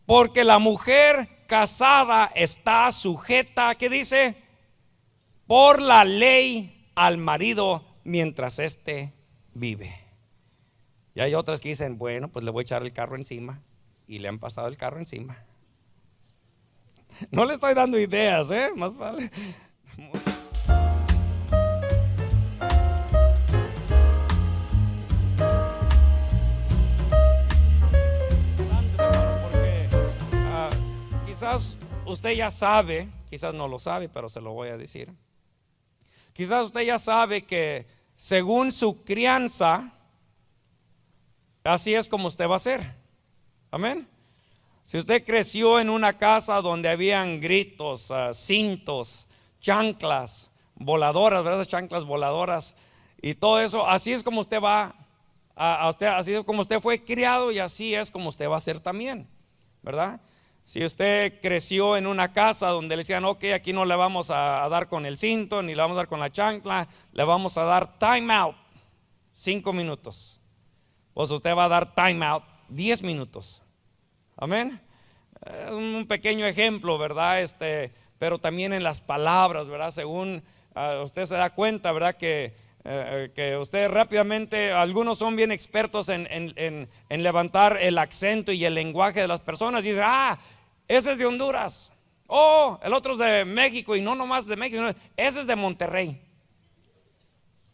Porque la mujer casada está sujeta, ¿qué dice? Por la ley al marido mientras éste vive. Y hay otras que dicen, bueno, pues le voy a echar el carro encima. Y le han pasado el carro encima. No le estoy dando ideas, más vale. Porque quizás usted ya sabe, quizás no lo sabe, pero se lo voy a decir. Quizás usted ya sabe que según su crianza, así es como usted va a ser. Amén. Si usted creció en una casa donde habían gritos, cintos, chanclas voladoras, ¿verdad? Chanclas voladoras y todo eso, así es como usted va así es como usted fue criado y así es como usted va a ser también, ¿verdad? Si usted creció en una casa donde le decían, ok, aquí no le vamos a dar con el cinto, ni le vamos a dar con la chancla, le vamos a dar time out, 5 minutos. Pues usted va a dar time out 10 minutos. Amén. Un pequeño ejemplo, ¿verdad? Pero también en las palabras, ¿verdad? Según usted se da cuenta, ¿verdad? Que usted rápidamente, algunos son bien expertos en levantar el acento y el lenguaje de las personas. Y dice, ese es de Honduras. El otro es de México, y no nomás de México, no, ese es de Monterrey.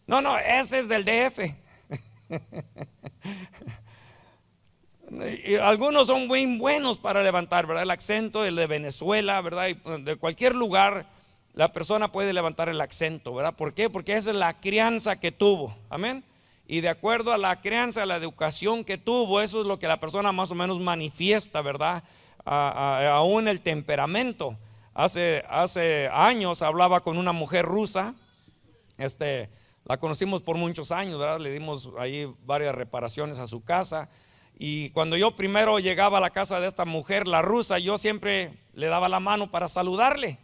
No, ese es del DF. Y algunos son muy buenos para levantar, ¿verdad? El acento, el de Venezuela, ¿verdad? Y de cualquier lugar la persona puede levantar el acento, ¿verdad? ¿Por qué? Porque esa es la crianza que tuvo, amén. Y de acuerdo a la crianza, a la educación que tuvo, eso es lo que la persona más o menos manifiesta, ¿verdad? Aún el temperamento. Hace años hablaba con una mujer rusa, la conocimos por muchos años, ¿verdad? Le dimos ahí varias reparaciones a su casa. Y cuando yo primero llegaba a la casa de esta mujer, la rusa, yo siempre le daba la mano para saludarle.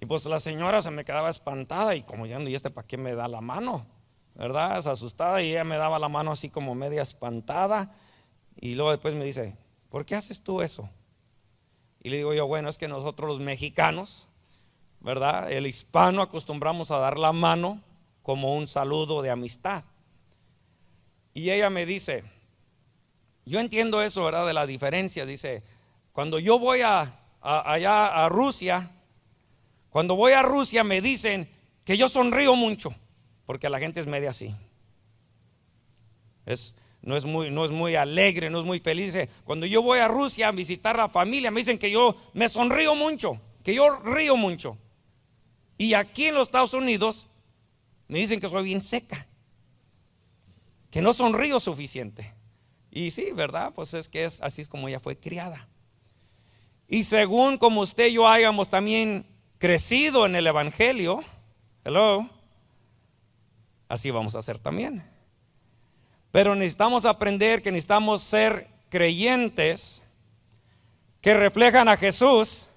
Y pues la señora se me quedaba espantada y como ya, ¿y para qué me da la mano? ¿Verdad? Es asustada, y ella me daba la mano así como media espantada. Y luego después me dice, ¿por qué haces tú eso? Y le digo yo, bueno, es que nosotros los mexicanos, ¿verdad? El hispano acostumbramos a dar la mano como un saludo de amistad. Y ella me dice, yo entiendo eso, ¿verdad? De la diferencia. Dice, cuando yo voy allá a Rusia, cuando voy a Rusia me dicen que yo sonrío mucho, porque la gente es media así. No es muy alegre, no es muy feliz. Cuando yo voy a Rusia a visitar a la familia, me dicen que yo me sonrío mucho, que yo río mucho. Y aquí en los Estados Unidos me dicen que soy bien seca, que no sonrío suficiente. Y sí, ¿verdad? Pues es que así es como ella fue criada. Y según como usted y yo hayamos también crecido en el evangelio, así vamos a ser también. Pero necesitamos aprender que necesitamos ser creyentes que reflejan a Jesús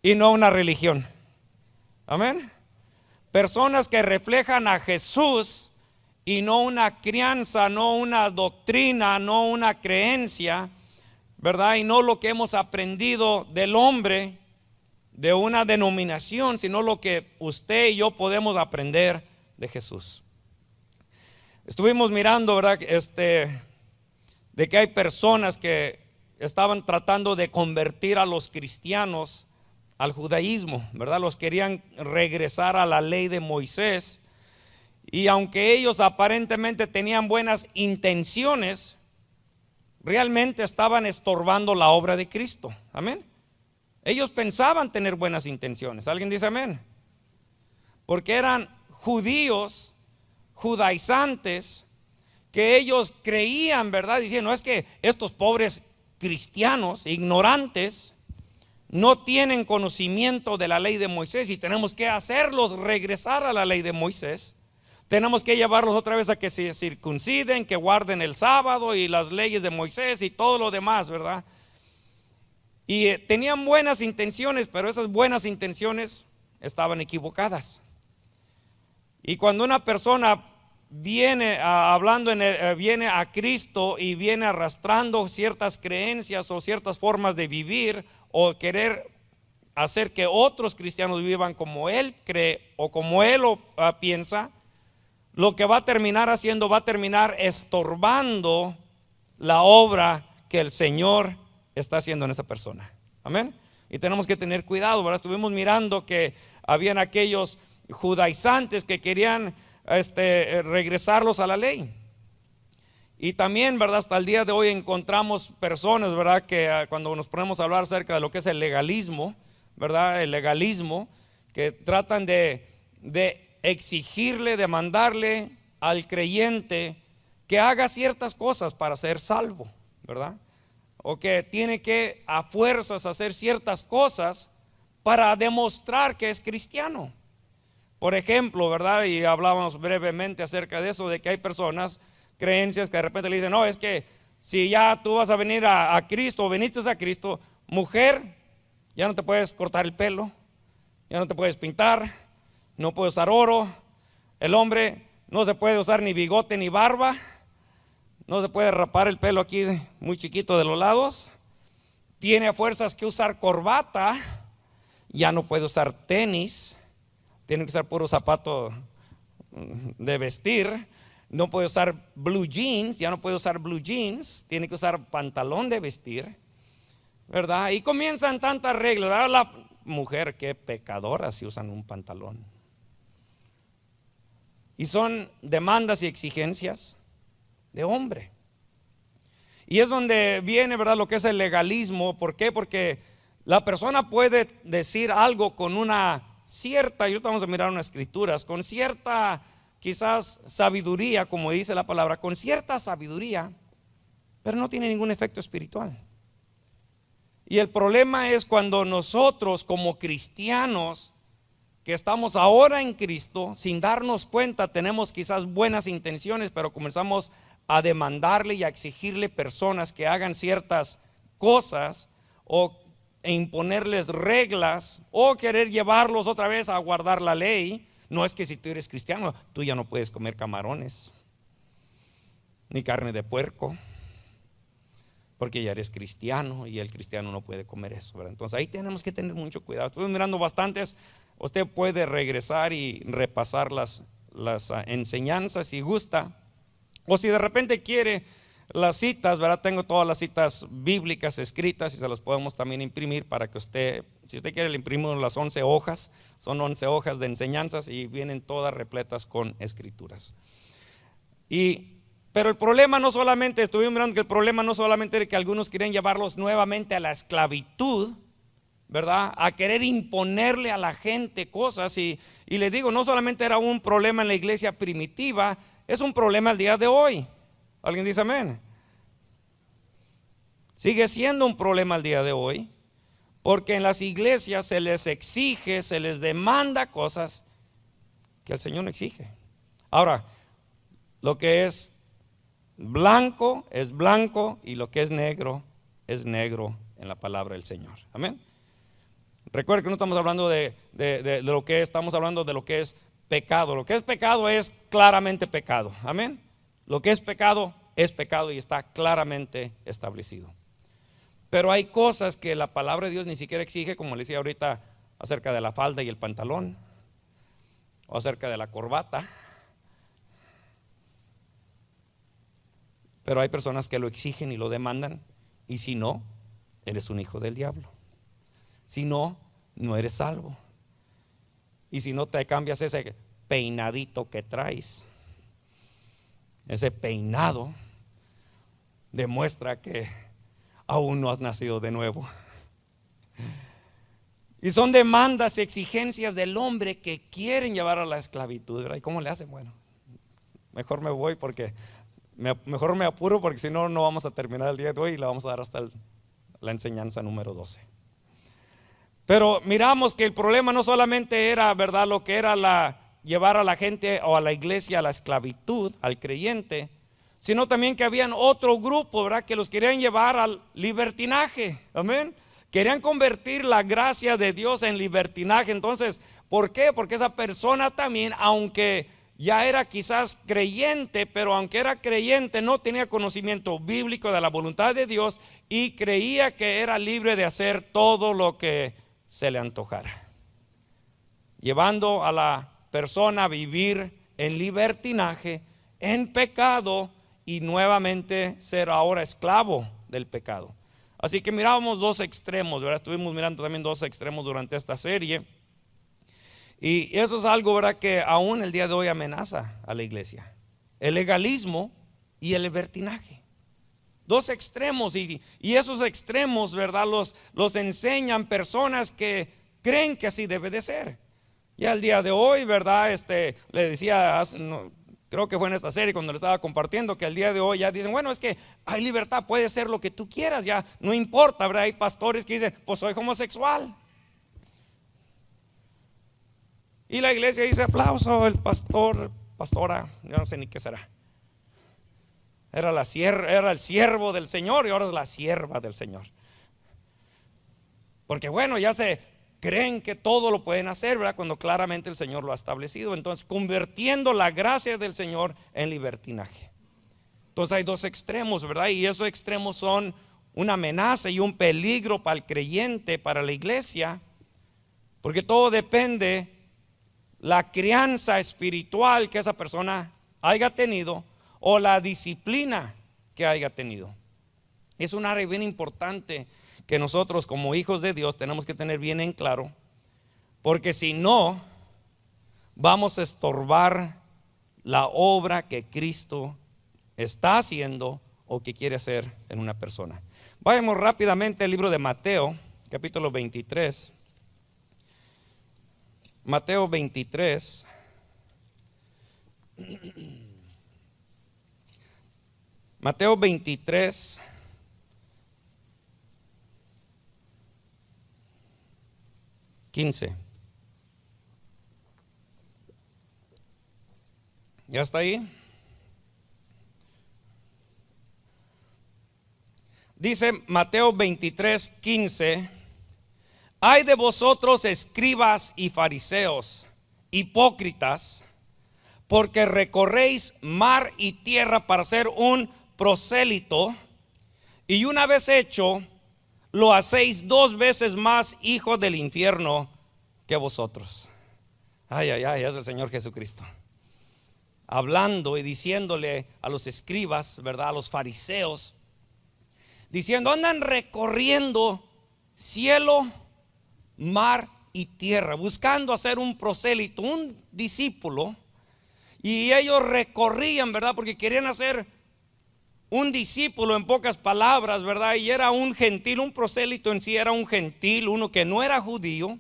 y no una religión. Amén. Personas que reflejan a Jesús y no una crianza, no una doctrina, no una creencia, ¿verdad? Y no lo que hemos aprendido del hombre, de una denominación, sino lo que usted y yo podemos aprender de Jesús. Estuvimos mirando, ¿verdad? De que hay personas que estaban tratando de convertir a los cristianos al judaísmo, ¿verdad? Los querían regresar a la ley de Moisés. Y aunque ellos aparentemente tenían buenas intenciones, realmente estaban estorbando la obra de Cristo. Amén. Ellos pensaban tener buenas intenciones. ¿Alguien dice amén? Porque eran judíos, judaizantes, que ellos creían, ¿verdad? Diciendo, no, es que estos pobres cristianos ignorantes no tienen conocimiento de la ley de Moisés y tenemos que hacerlos regresar a la ley de Moisés. Tenemos que llevarlos otra vez a que se circunciden, que guarden el sábado y las leyes de Moisés y todo lo demás, ¿verdad? Y tenían buenas intenciones, pero esas buenas intenciones estaban equivocadas. Y cuando una persona viene a Cristo y viene arrastrando ciertas creencias o ciertas formas de vivir, o querer hacer que otros cristianos vivan como él cree o como él piensa, lo que va a terminar haciendo, va a terminar estorbando la obra que el Señor está haciendo en esa persona. Amén. Y tenemos que tener cuidado, ¿verdad? Estuvimos mirando que habían aquellos judaizantes que querían regresarlos a la ley. Y también, ¿verdad? Hasta el día de hoy encontramos personas, ¿verdad? Que cuando nos ponemos a hablar acerca de lo que es el legalismo, ¿verdad? El legalismo, que tratan de exigirle, demandarle al creyente que haga ciertas cosas para ser salvo, ¿verdad? O que tiene que a fuerzas hacer ciertas cosas para demostrar que es cristiano. Por ejemplo, ¿verdad? Y hablábamos brevemente acerca de eso, de que hay personas, creencias que de repente le dicen, no, es que si ya tú vas a venir a Cristo, o viniste a Cristo, mujer, ya no te puedes cortar el pelo, ya no te puedes pintar, no puedes usar oro. El hombre no se puede usar ni bigote ni barba, no se puede rapar el pelo aquí muy chiquito de los lados, tiene a fuerzas que usar corbata, ya no puede usar tenis, tiene que usar puro zapato de vestir, no puede usar blue jeans, ya no puede usar blue jeans, tiene que usar pantalón de vestir, ¿verdad? Y comienzan tantas reglas, ¿verdad? La mujer, qué pecadora si usan un pantalón. Y son demandas y exigencias de hombre. Y es donde viene, ¿verdad?, lo que es el legalismo. ¿Por qué? Porque la persona puede decir algo con una cierta, y ahorita vamos a mirar unas escrituras, con cierta quizás sabiduría, como dice la palabra, con cierta sabiduría, pero no tiene ningún efecto espiritual. Y el problema es cuando nosotros como cristianos que estamos ahora en Cristo, sin darnos cuenta, tenemos quizás buenas intenciones, pero comenzamos a demandarle y a exigirle personas que hagan ciertas cosas, e imponerles reglas, o querer llevarlos otra vez a guardar la ley. No es que si tú eres cristiano, tú ya no puedes comer camarones, ni carne de puerco, porque ya eres cristiano y el cristiano no puede comer eso, ¿verdad? Entonces ahí tenemos que tener mucho cuidado. Estuve mirando bastantes. Usted puede regresar y repasar las enseñanzas si gusta, o si de repente quiere las citas, ¿verdad? Tengo todas las citas bíblicas escritas y se las podemos también imprimir para que usted, si usted quiere, le imprimimos las 11 hojas. Son 11 hojas de enseñanzas y vienen todas repletas con escrituras. Pero el problema no solamente, estuvimos mirando que el problema no solamente era que algunos querían llevarlos nuevamente a la esclavitud, ¿verdad? A querer imponerle a la gente cosas. Y le digo, no solamente era un problema en la iglesia primitiva, es un problema al día de hoy. ¿Alguien dice amén? Sigue siendo un problema al día de hoy, porque en las iglesias se les exige, se les demanda cosas que el Señor no exige. Ahora, lo que es blanco es blanco, y lo que es negro en la palabra del Señor. Amén. Recuerda que no estamos hablando de lo que estamos hablando de lo que es pecado. Lo que es pecado es claramente pecado. Amén. Lo que es pecado y está claramente establecido. Pero hay cosas que la palabra de Dios ni siquiera exige, como le decía ahorita acerca de la falda y el pantalón, o acerca de la corbata. Pero hay personas que lo exigen y lo demandan, y si no, eres un hijo del diablo. Si no, no eres salvo. Y si no te cambias ese peinadito que traes, ese peinado demuestra que aún no has nacido de nuevo. Y son demandas y exigencias del hombre que quieren llevar a la esclavitud, ¿verdad? ¿Y cómo le hacen? Bueno, mejor me voy porque mejor me apuro, porque si no, no vamos a terminar el día de hoy y la vamos a dar hasta la enseñanza número 12. Pero miramos que el problema no solamente era, ¿verdad?, lo que era llevar a la gente o a la iglesia a la esclavitud, al creyente, sino también que habían otro grupo, ¿verdad?, que los querían llevar al libertinaje. Amén. Querían convertir la gracia de Dios en libertinaje. Entonces, ¿por qué? Porque esa persona también, aunque ya era quizás creyente, pero aunque era creyente no tenía conocimiento bíblico de la voluntad de Dios y creía que era libre de hacer todo lo que se le antojara, llevando a la persona a vivir en libertinaje, en pecado, y nuevamente ser ahora esclavo del pecado. Así que mirábamos dos extremos, ¿verdad? Estuvimos mirando también dos extremos durante esta serie. Y eso es algo, ¿verdad?, que aún el día de hoy amenaza a la iglesia. El legalismo y el libertinaje. Dos extremos, y esos extremos, ¿verdad?, los enseñan personas que creen que así debe de ser. Ya el día de hoy, ¿verdad? Le decía, creo que fue en esta serie cuando le estaba compartiendo, que el día de hoy ya dicen, bueno, es que hay libertad, puedes ser lo que tú quieras, ya no importa, ¿verdad? Hay pastores que dicen, pues soy homosexual. Y la iglesia dice, aplauso, el pastora, yo no sé ni qué será. Era el siervo del Señor y ahora es la sierva del Señor. Porque bueno, ya se creen que todo lo pueden hacer, ¿verdad?, cuando claramente el Señor lo ha establecido. Entonces, convirtiendo la gracia del Señor en libertinaje. Entonces hay dos extremos, ¿verdad? Y esos extremos son una amenaza y un peligro para el creyente, para la iglesia, porque todo depende la crianza espiritual que esa persona haya tenido o la disciplina que haya tenido. Es un área bien importante que nosotros como hijos de Dios tenemos que tener bien en claro, porque si no, vamos a estorbar la obra que Cristo está haciendo o que quiere hacer en una persona. Vayamos rápidamente al libro de Mateo, capítulo 23. Mateo 23. Mateo 23. ¿Ya está ahí? Dice Mateo 23:15: Ay de vosotros, escribas y fariseos, hipócritas, porque recorréis mar y tierra para ser un prosélito, y una vez hecho, lo hacéis 2 veces más hijo del infierno que vosotros. Ay, ay, ay, es el Señor Jesucristo hablando y diciéndole a los escribas, ¿verdad?, a los fariseos, diciendo, andan recorriendo cielo, mar y tierra, buscando hacer un prosélito, un discípulo. Y ellos recorrían, ¿verdad?, porque querían hacer un discípulo, en pocas palabras, ¿verdad? Y era un gentil, un prosélito en sí era un gentil, uno que no era judío.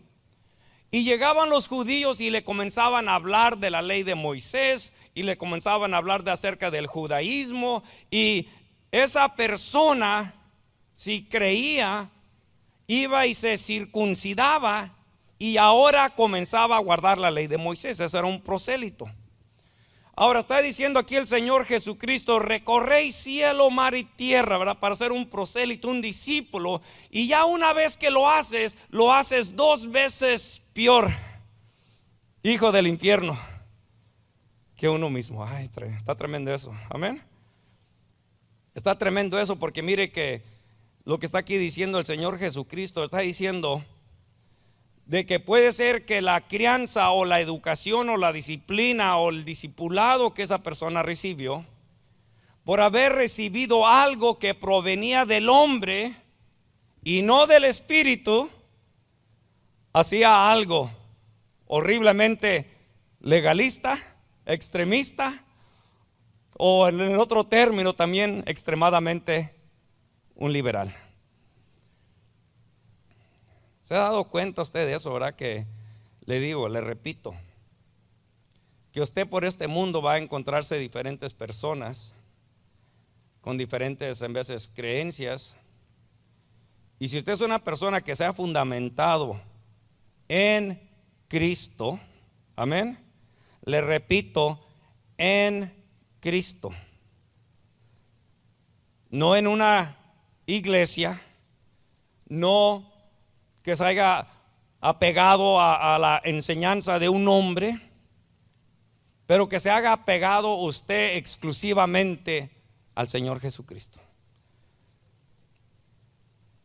Y llegaban los judíos y le comenzaban a hablar de la ley de Moisés, y le comenzaban a hablar acerca del judaísmo. Y esa persona, si creía, iba y se circuncidaba, y ahora comenzaba a guardar la ley de Moisés. Eso era un prosélito. Ahora está diciendo aquí el Señor Jesucristo, recorréis cielo, mar y tierra, ¿verdad?, para ser un prosélito, un discípulo. Y ya una vez que lo haces 2 veces peor, hijo del infierno, que uno mismo. Ay, está tremendo eso, amén. Está tremendo eso, porque mire que lo que está aquí diciendo el Señor Jesucristo, está diciendo de que puede ser que la crianza o la educación o la disciplina o el discipulado que esa persona recibió, por haber recibido algo que provenía del hombre y no del espíritu, hacía algo horriblemente legalista, extremista, o en el otro término también extremadamente un liberal. ¿Se ha dado cuenta usted de eso, verdad? Que le repito, que usted por este mundo va a encontrarse diferentes personas con diferentes en veces creencias. Y si usted es una persona que se ha fundamentado en Cristo, amén, le repito, en Cristo, no en una iglesia, no que se haya apegado a la enseñanza de un hombre, pero que se haga pegado usted exclusivamente al Señor Jesucristo.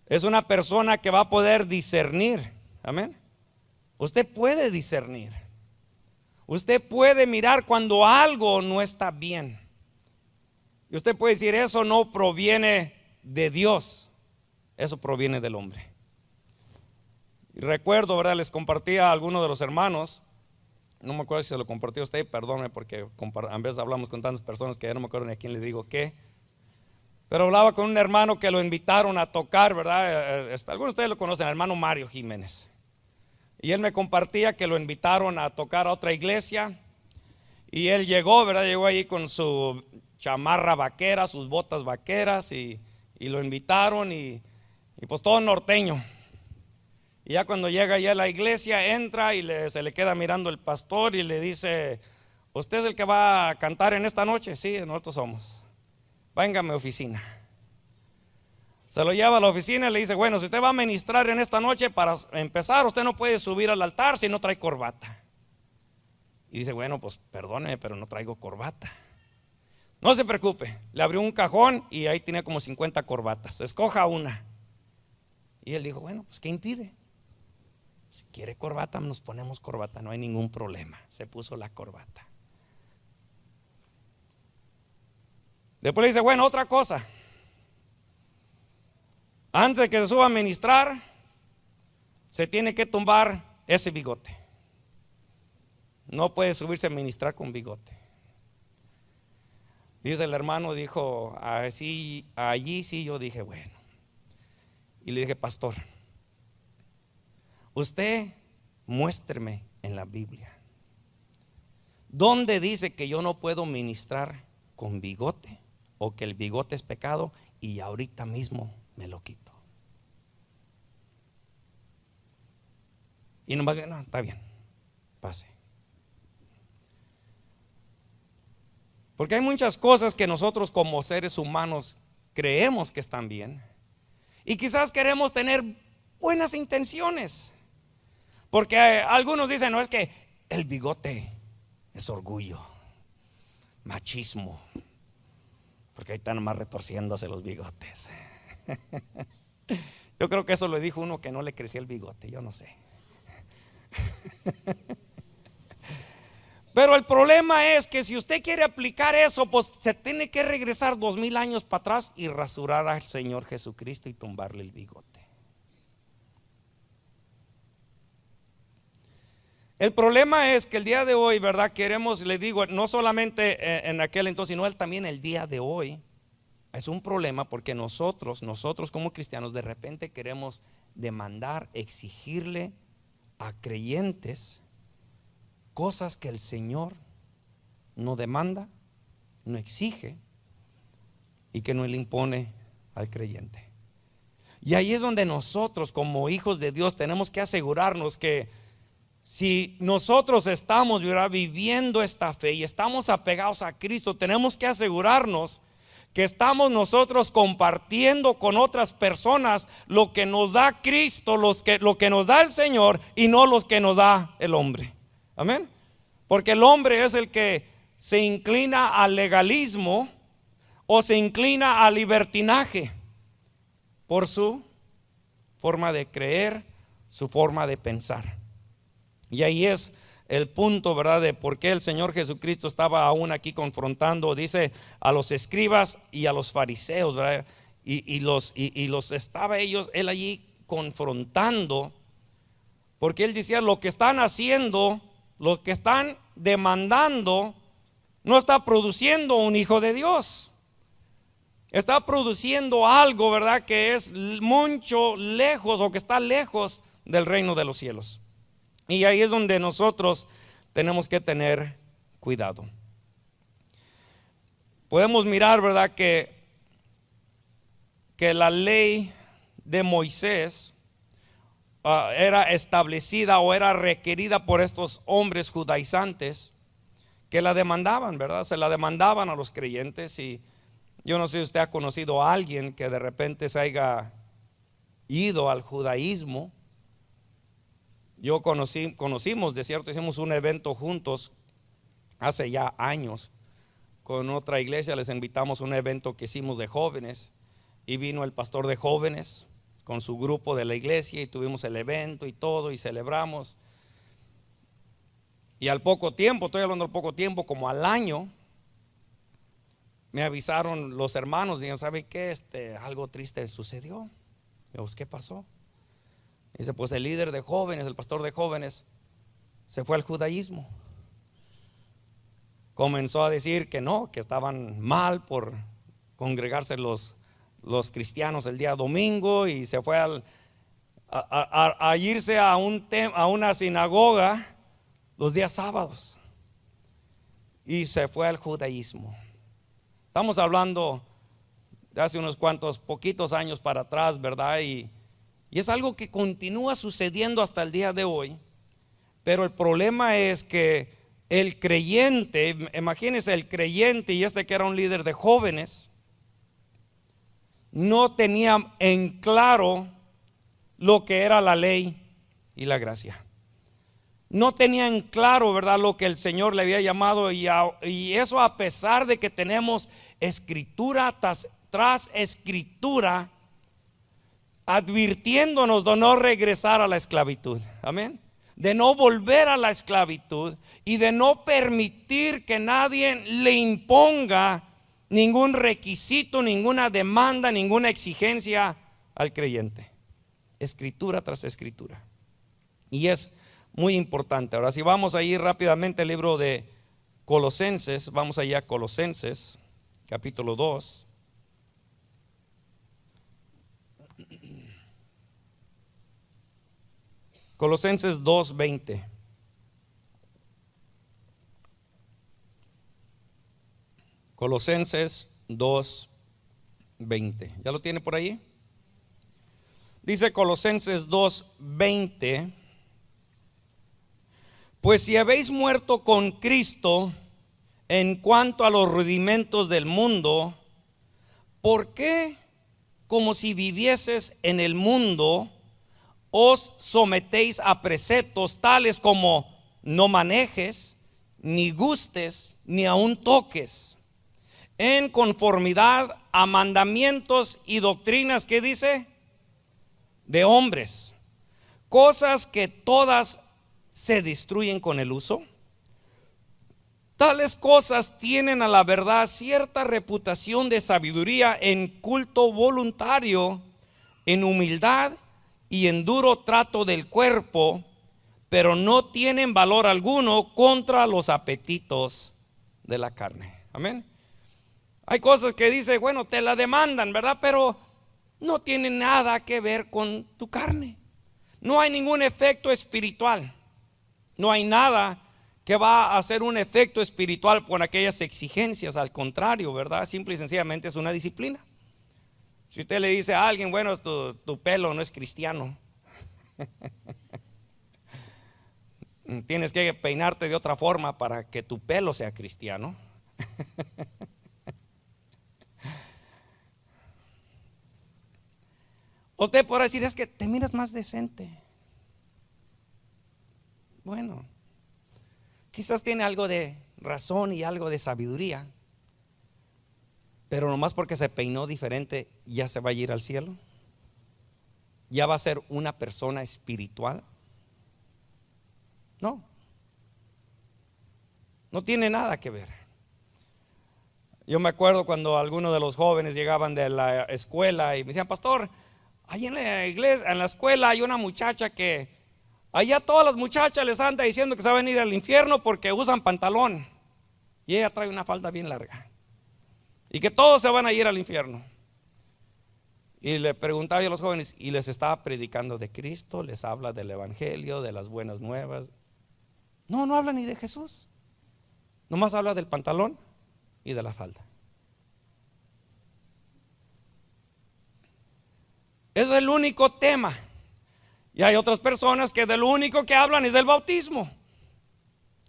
Es una persona que va a poder discernir. Amén. Usted puede discernir. Usted puede mirar cuando algo no está bien. Y usted puede decir, eso no proviene de Dios, eso proviene del hombre. Y recuerdo, ¿verdad? Les compartía a algunos de los hermanos, no me acuerdo si se lo compartí a usted, perdóneme porque a veces hablamos con tantas personas que ya no me acuerdo ni a quién le digo qué. Pero hablaba con un hermano que lo invitaron a tocar, ¿verdad? Algunos de ustedes lo conocen, el hermano Mario Jiménez. Y él me compartía que lo invitaron a tocar a otra iglesia. Y él llegó, ¿verdad? Llegó ahí con su chamarra vaquera, sus botas vaqueras, y lo invitaron y pues todo norteño. Y ya cuando llega ya a la iglesia, entra y se le queda mirando el pastor y le dice, ¿usted es el que va a cantar en esta noche? Sí, nosotros somos. Venga a mi oficina. Se lo lleva a la oficina y le dice, bueno, si usted va a ministrar en esta noche, para empezar, usted no puede subir al altar si no trae corbata. Y dice, bueno, pues perdóneme, pero no traigo corbata. No se preocupe, le abrió un cajón y ahí tenía como 50 corbatas. Escoja una. Y él dijo, bueno, pues ¿qué impide? Si quiere corbata, nos ponemos corbata, no hay ningún problema. Se puso la corbata. Después le dice, bueno, otra cosa. Antes de que se suba a ministrar, se tiene que tumbar ese bigote. No puede subirse a ministrar con bigote. Dice el hermano, dijo, así, allí sí yo dije, bueno. Y le dije, pastor, usted muéstreme en la Biblia ¿dónde dice que yo no puedo ministrar con bigote o que el bigote es pecado? Y ahorita mismo me lo quito. Y no, está bien, pase. Porque hay muchas cosas que nosotros como seres humanos creemos que están bien. Y quizás queremos tener buenas intenciones. Porque algunos dicen, no, es que el bigote es orgullo, machismo. Porque ahí están nomás retorciéndose los bigotes. Yo creo que eso lo dijo uno que no le crecía el bigote, yo no sé. Pero el problema es que si usted quiere aplicar eso, pues se tiene que regresar 2000 años para atrás y rasurar al Señor Jesucristo y tumbarle el bigote. El problema es que el día de hoy, ¿verdad? Queremos, le digo, no solamente en aquel entonces, sino también el día de hoy. Es un problema porque nosotros como cristianos de repente queremos demandar, exigirle a creyentes cosas que el Señor no demanda, no exige y que no le impone al creyente. Y ahí es donde nosotros como hijos de Dios tenemos que asegurarnos que si nosotros estamos, ¿verdad?, viviendo esta fe y estamos apegados a Cristo, tenemos que asegurarnos que estamos nosotros compartiendo con otras personas lo que nos da Cristo, lo que nos da el Señor y no lo que nos da el hombre. Amén. Porque el hombre es el que se inclina al legalismo o se inclina al libertinaje por su forma de creer, su forma de pensar. Y ahí es el punto, ¿verdad?, de por qué el Señor Jesucristo estaba aún aquí confrontando, dice, a los escribas y a los fariseos, ¿verdad? Y los estaba él allí confrontando, porque él decía, lo que están haciendo, lo que están demandando, no está produciendo un hijo de Dios. Está produciendo algo, ¿verdad?, que es mucho lejos o que está lejos del reino de los cielos. Y ahí es donde nosotros tenemos que tener cuidado. Podemos mirar, ¿verdad?, que la ley de Moisés era establecida o era requerida por estos hombres judaizantes que la demandaban, ¿verdad? Se la demandaban a los creyentes. Y yo no sé si usted ha conocido a alguien que de repente se haya ido al judaísmo. Yo conocimos, de cierto, hicimos un evento juntos hace ya años, con otra iglesia les invitamos a un evento que hicimos de jóvenes, y vino el pastor de jóvenes con su grupo de la iglesia y tuvimos el evento y todo y celebramos. Y al poco tiempo, estoy hablando al poco tiempo, como al año, me avisaron los hermanos, dijeron, ¿sabe qué? Algo triste sucedió. Digo, ¿qué pasó? Dice, pues el líder de jóvenes, el pastor de jóvenes, se fue al judaísmo. Comenzó a decir que no, que estaban mal por congregarse los cristianos el día domingo, y se fue a irse a una sinagoga los días sábados, y se fue al judaísmo. Estamos hablando de hace unos cuantos poquitos años para atrás, ¿verdad? Y es algo que continúa sucediendo hasta el día de hoy. Pero el problema es que el creyente, imagínense, el creyente, y que era un líder de jóvenes, no tenía en claro lo que era la ley y la gracia. No tenía en claro, ¿verdad?, lo que el Señor le había llamado, y eso a pesar de que tenemos escritura tras escritura advirtiéndonos de no regresar a la esclavitud. Amén. De no volver a la esclavitud y de no permitir que nadie le imponga ningún requisito, ninguna demanda, ninguna exigencia al creyente. Escritura tras escritura. Y es muy importante. Ahora, si vamos a ir rápidamente al libro de Colosenses, vamos allá a Colosenses, capítulo 2. Colosenses 2:20. Colosenses 2:20. ¿Ya lo tiene por ahí? Dice Colosenses 2:20: pues si habéis muerto con Cristo en cuanto a los rudimentos del mundo, ¿por qué, como si vivieses en el mundo, os sometéis a preceptos tales como no manejes, ni gustes, ni aun toques, en conformidad a mandamientos y doctrinas, ¿qué dice?, de hombres, cosas que todas se destruyen con el uso? Tales cosas tienen a la verdad cierta reputación de sabiduría en culto voluntario, en humildad y en duro trato del cuerpo, pero no tienen valor alguno contra los apetitos de la carne. Amén. Hay cosas que dice, bueno, te la demandan, ¿verdad? Pero no tiene nada que ver con tu carne. No hay ningún efecto espiritual. No hay nada que va a hacer un efecto espiritual por aquellas exigencias. Al contrario, ¿verdad? Simple y sencillamente es una disciplina. Si usted le dice a alguien, bueno, tu pelo no es cristiano, tienes que peinarte de otra forma para que tu pelo sea cristiano. Usted podrá decir, es que te miras más decente. Bueno, quizás tiene algo de razón y algo de sabiduría, pero nomás porque se peinó diferente, ¿ya se va a ir al cielo? ¿Ya va a ser una persona espiritual? No, no tiene nada que ver. Yo me acuerdo cuando algunos de los jóvenes llegaban de la escuela y me decían, pastor, ahí en la iglesia, en la escuela hay una muchacha que allá todas las muchachas les anda diciendo que se van a ir al infierno porque usan pantalón y ella trae una falda bien larga y que todos se van a ir al infierno. Y le preguntaba yo a los jóvenes, y les estaba predicando de Cristo, les habla del evangelio, de las buenas nuevas. No, no habla ni de Jesús, nomás habla del pantalón y de la falda. Es el único tema. Y hay otras personas que de lo único que hablan es del bautismo.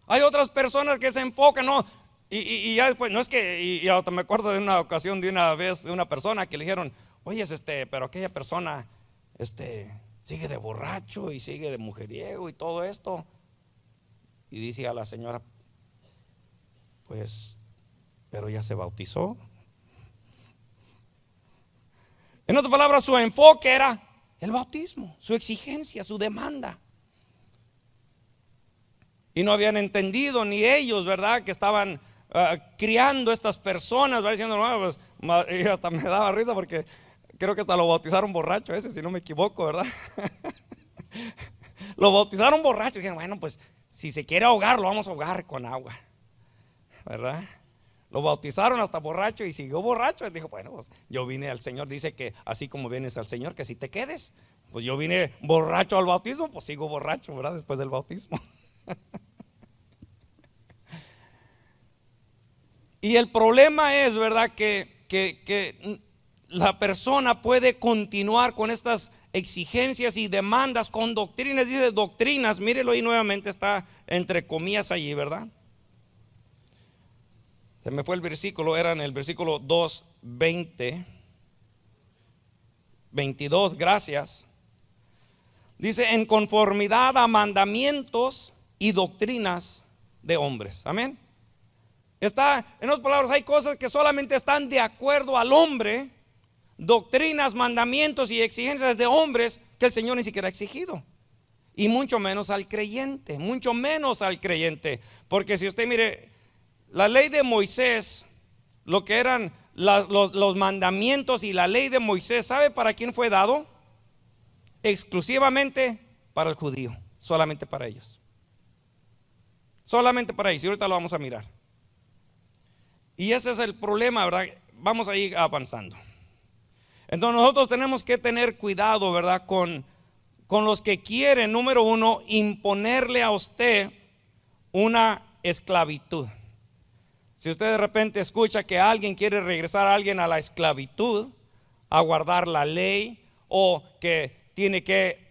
Hay otras personas que se enfocan, no, y ya después, no es que, y hasta me acuerdo de una ocasión, de una vez, de una persona que le dijeron, oye, pero aquella persona, sigue de borracho y sigue de mujeriego y todo esto. Y dice a la señora, Pues, pero ya se bautizó. En otras palabras, su enfoque era el bautismo, su exigencia, su demanda. Y no habían entendido ni ellos, ¿verdad? Que estaban criando estas personas, ¿verdad? Diciendo, no, pues, y hasta me daba risa porque creo que hasta lo bautizaron borracho ese, si no me equivoco, ¿verdad? Lo bautizaron borracho. Y dijeron, bueno, pues si se quiere ahogar, lo vamos a ahogar con agua, ¿verdad? Lo bautizaron hasta borracho y siguió borracho. Y dijo, bueno, pues yo vine al Señor. Dice que así como vienes al Señor, que si te quedes. Pues yo vine borracho al bautismo, pues sigo borracho, ¿verdad? Después del bautismo. Y el problema es, ¿verdad? Que la persona puede continuar con estas exigencias y demandas con doctrinas. Dice doctrinas, mírelo ahí nuevamente, está entre comillas allí, ¿verdad? Se me fue el versículo, era en el versículo 2, 20, 22, gracias. Dice, en conformidad a mandamientos y doctrinas de hombres. Amén. Está, en otras palabras, hay cosas que solamente están de acuerdo al hombre, doctrinas, mandamientos y exigencias de hombres que el Señor ni siquiera ha exigido. Y mucho menos al creyente, mucho menos al creyente. Porque si usted mire, la ley de Moisés, lo que eran los mandamientos y la ley de Moisés, ¿sabe para quién fue dado? Exclusivamente para el judío, solamente para ellos. Solamente para ellos, y ahorita lo vamos a mirar. Y ese es el problema, ¿verdad? Vamos a ir avanzando. Entonces nosotros tenemos que tener cuidado, ¿verdad? Con los que quieren, número uno, imponerle a usted una esclavitud. Si usted de repente escucha que alguien quiere regresar a alguien a la esclavitud, a guardar la ley, o que tiene que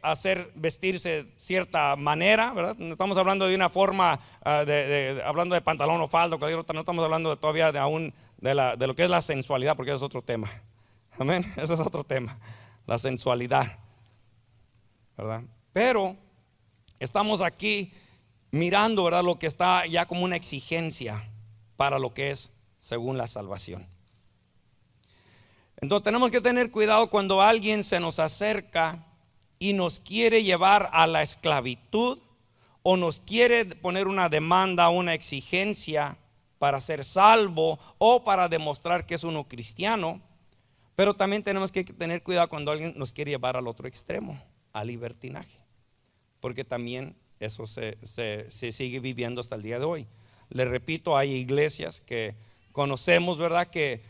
vestirse de cierta manera, ¿verdad? No estamos hablando de una forma, hablando de pantalón o falda, cualquier otra, no estamos hablando todavía de lo que es la sensualidad, porque eso es otro tema. Amén, ese es otro tema, la sensualidad, ¿verdad? Pero estamos aquí mirando, ¿verdad? Lo que está ya como una exigencia para lo que es según la salvación. Entonces tenemos que tener cuidado cuando alguien se nos acerca y nos quiere llevar a la esclavitud o nos quiere poner una demanda, una exigencia para ser salvo o para demostrar que es uno cristiano. Pero también tenemos que tener cuidado cuando alguien nos quiere llevar al otro extremo, al libertinaje, porque también eso se sigue viviendo hasta el día de hoy. Le repito, hay iglesias que conocemos, ¿verdad?, que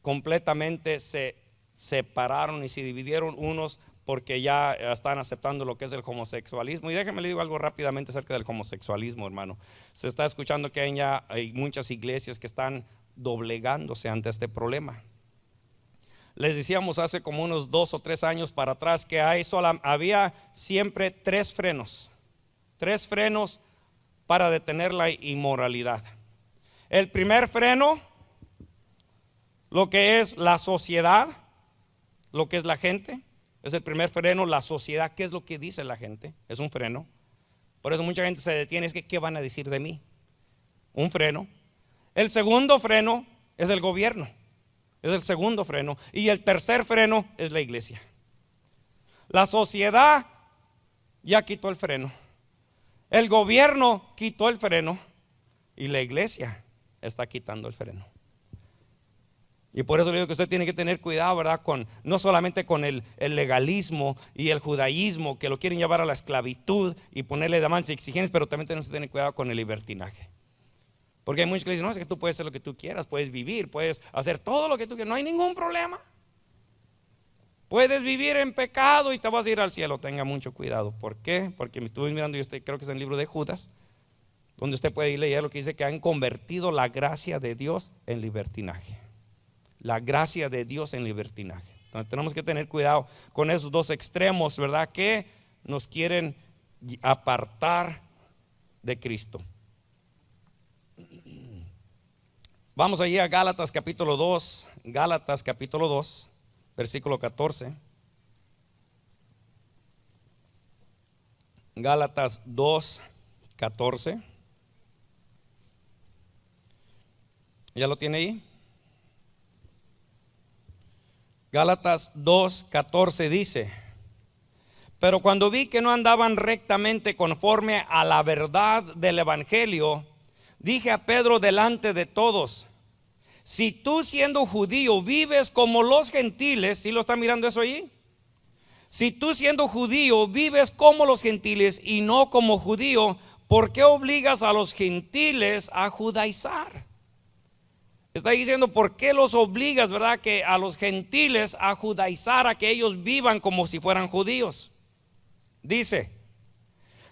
completamente se separaron y se dividieron unos porque ya están aceptando lo que es el homosexualismo. Y déjeme le digo algo rápidamente acerca del homosexualismo, hermano. Se está escuchando que hay muchas iglesias que están doblegándose ante este problema. Les decíamos hace como unos 2 o 3 años para atrás que había siempre 3 frenos para detener la inmoralidad. El primer freno, lo que es la sociedad, lo que es la gente, es el primer freno. La sociedad, ¿qué es lo que dice la gente? Es un freno. Por eso mucha gente se detiene, es que ¿qué van a decir de mí? Un freno. El segundo freno es el gobierno, es el segundo freno. Y el tercer freno es la iglesia. La sociedad ya quitó el freno, el gobierno quitó el freno y la iglesia está quitando el freno. Y por eso le digo que usted tiene que tener cuidado, ¿verdad? No solamente con el legalismo y el judaísmo, que lo quieren llevar a la esclavitud y ponerle demandas y exigencias, pero también tenemos que tener cuidado con el libertinaje. Porque hay muchos que dicen, no, es que tú puedes hacer lo que tú quieras, puedes vivir, puedes hacer todo lo que tú quieras, no hay ningún problema. Puedes vivir en pecado y te vas a ir al cielo. Tenga mucho cuidado. ¿Por qué? Porque me estuve mirando, y creo que es en el libro de Judas, donde usted puede ir a leer lo que dice que han convertido la gracia de Dios en libertinaje. La gracia de Dios en libertinaje. Entonces tenemos que tener cuidado con esos dos extremos, ¿verdad? Que nos quieren apartar de Cristo. Vamos allí a Gálatas capítulo 2. Gálatas capítulo 2, versículo 14. Gálatas 2, 14. ¿Ya lo tiene ahí? Gálatas 2:14 dice: pero cuando vi que no andaban rectamente conforme a la verdad del evangelio, dije a Pedro delante de todos: si tú siendo judío vives como los gentiles, ¿sí lo está mirando eso ahí? Si tú siendo judío vives como los gentiles y no como judío, ¿por qué obligas a los gentiles a judaizar? Está diciendo, ¿por qué los obligas, verdad, que a los gentiles a judaizar, a que ellos vivan como si fueran judíos? Dice: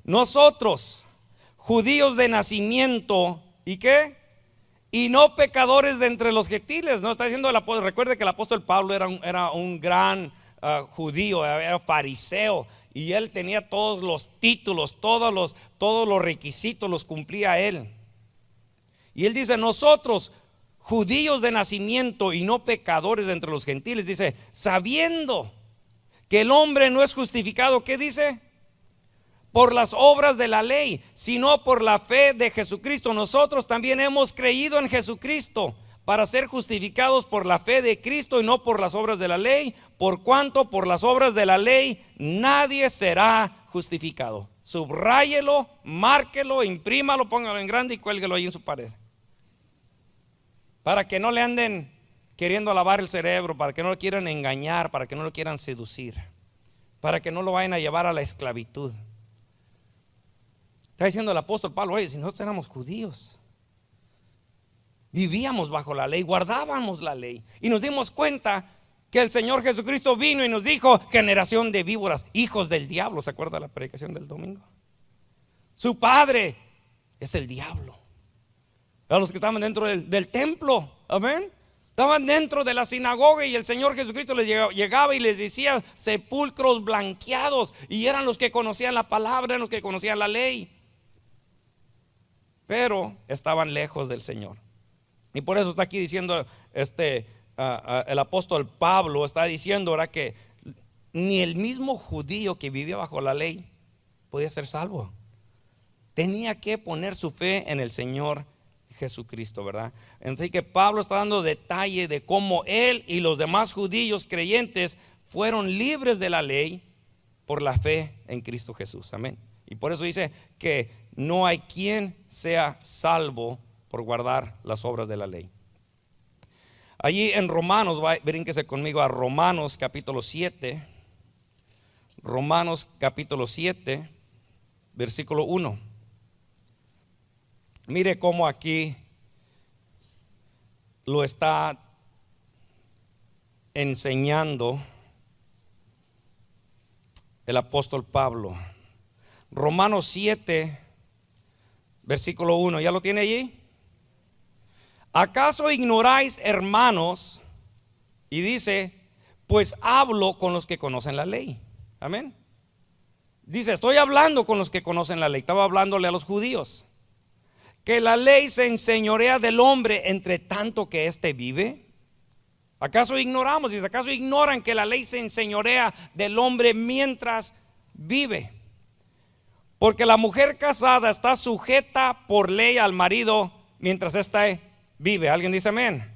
nosotros, judíos de nacimiento, ¿y qué? Y no pecadores de entre los gentiles. No está diciendo el apóstol. Recuerde que el apóstol Pablo era un gran judío, era fariseo, y él tenía todos los títulos, todos los requisitos los cumplía él. Y él dice: nosotros, judíos de nacimiento y no pecadores de entre los gentiles, dice, sabiendo que el hombre no es justificado, ¿qué dice? Por las obras de la ley, sino por la fe de Jesucristo. Nosotros también hemos creído en Jesucristo para ser justificados por la fe de Cristo y no por las obras de la ley, por cuanto por las obras de la ley nadie será justificado. Subráyelo, márquelo, imprímalo, póngalo en grande y cuélguelo ahí en su pared, para que no le anden queriendo lavar el cerebro, para que no lo quieran engañar, para que no lo quieran seducir, para que no lo vayan a llevar a la esclavitud. Está diciendo el apóstol Pablo: oye, si nosotros éramos judíos, vivíamos bajo la ley, guardábamos la ley, y nos dimos cuenta que el Señor Jesucristo vino y nos dijo: generación de víboras, hijos del diablo. ¿Se acuerda la predicación del domingo? Su padre es el diablo. A los que estaban dentro del templo, amén, estaban dentro de la sinagoga, y el Señor Jesucristo les llegaba y les decía: sepulcros blanqueados. Y eran los que conocían la palabra, eran los que conocían la ley, pero estaban lejos del Señor. Y por eso está aquí diciendo el apóstol Pablo, está diciendo ahora que ni el mismo judío que vivía bajo la ley podía ser salvo. Tenía que poner su fe en el Señor Jesucristo, ¿verdad? Así que Pablo está dando detalle de cómo él y los demás judíos creyentes fueron libres de la ley por la fe en Cristo Jesús, amén. Y por eso dice que no hay quien sea salvo por guardar las obras de la ley. Allí en Romanos, brínquese conmigo a Romanos capítulo 7. Romanos capítulo 7, versículo 1. Mire cómo aquí lo está enseñando el apóstol Pablo. Romanos 7, versículo 1. ¿Ya lo tiene allí? ¿Acaso ignoráis, hermanos? Y dice: pues hablo con los que conocen la ley. Amén. Dice: estoy hablando con los que conocen la ley. Estaba hablándole a los judíos. Que la ley se enseñorea del hombre entre tanto que éste vive. ¿Acaso ignoramos? Dice: ¿acaso ignoran que la ley se enseñorea del hombre mientras vive? Porque la mujer casada está sujeta por ley al marido mientras éste vive. ¿Alguien dice amén?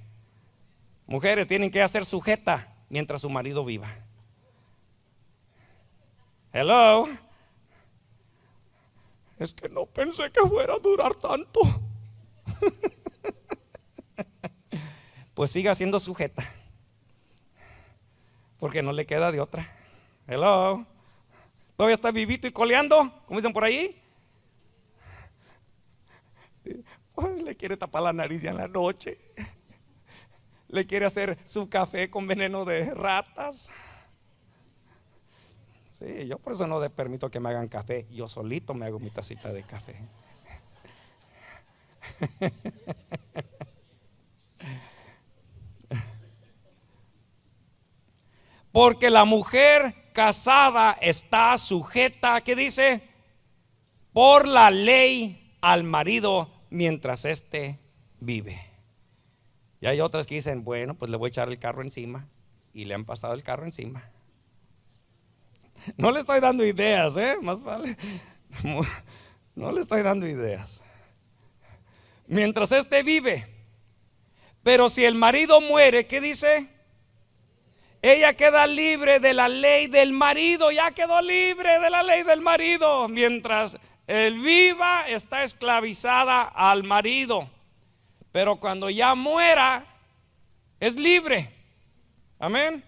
Mujeres tienen que ser sujetas mientras su marido viva. Hello. Es que no pensé que fuera a durar tanto. Pues siga siendo sujeta, porque no le queda de otra. Hello. Todavía está vivito y coleando, como dicen por ahí. Pues le quiere tapar la nariz ya en la noche. Le quiere hacer su café con veneno de ratas. Sí, yo por eso no permito que me hagan café. Yo solito me hago mi tacita de café. Porque la mujer casada está sujeta, ¿qué dice? Por la ley al marido mientras éste vive. Y hay otras que dicen: bueno, pues le voy a echar el carro encima. Y le han pasado el carro encima. No le estoy dando ideas, más vale. No le estoy dando ideas. Mientras éste vive. Pero si el marido muere, ¿qué dice? Ella queda libre de la ley del marido. Ya quedó libre de la ley del marido. Mientras él viva, está esclavizada al marido. Pero cuando ya muera, es libre. Amén.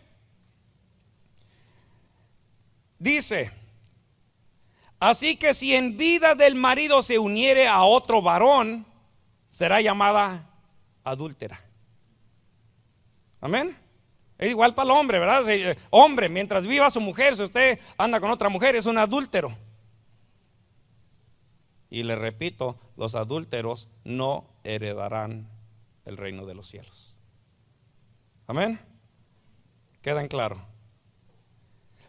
Dice: así que si en vida del marido se uniere a otro varón, será llamada adúltera. Amén. Es igual para el hombre, ¿verdad? Hombre, mientras viva su mujer, si usted anda con otra mujer, es un adúltero. Y le repito, los adúlteros no heredarán el reino de los cielos. Amén. ¿Queda en claro?